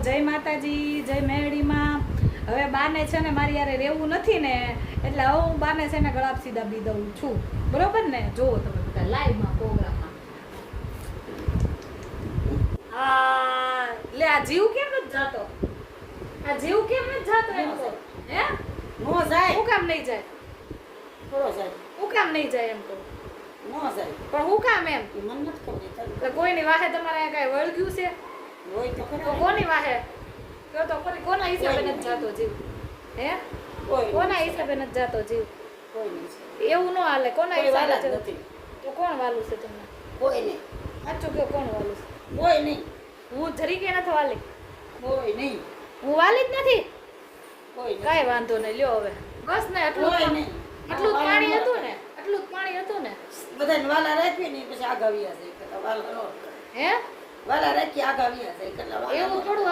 જય માતાજી, જય મેરડીમાં. હવે બાને છે ને મારી યારે રહેવું નથી ને, એટલે હવે હું બાને છે ને ગળાપ સીધા બી દઉં છું. બરોબર ને? જોવો તમે બધા લાઈવમાં પ્રોગ્રામમાં. આ લે, આ જીવ કેમ નથી જાતો? આ જીવ કેમ નથી જાતો એમ કહો? હે? નો જાય. હું કામ નહીં જાય? થોડો જાય. હું કામ નહીં જાય એમ કહો? નો જાય. પણ હું કામ એમ? એ મન નથી ખબર. એટલે કોઈની વાહે તમારે અહીંયા કઈ વળગ્યું છે? હોય તો તો ખરા. કોની વાહે? કયો તો કોના હિસાબે નથી જાતો જીવ? હે? કોઈ કોના હિસાબે નથી જાતો જીવ? કોઈ નહીં. એવું ન હાલે. કોના કોઈ હિસાબે વાલા જ જાતો? નથી. તો કોણ વાલું છે તમને? કોઈ નહીં. સાચું કયો, કોણ વાલું છે? કોઈ નહીં. હું જરીકે નથી વાલી. કોઈ નહીં. હું વાલી જ નથી. કોઈ નહીં. કાંઈ વાંધો નહીં, લ્યો હવે બસ ને. એટલું કોઈ જ નહીં. એટલું જ પાણી હતું ને, એટલું જ પાણી હતું ને. બધાને વાલા રાખવી ને પછી આગાવ્યા છે. વાલા નો હે? વાલા રાખી આગાવ્યા છે. એવું થોડું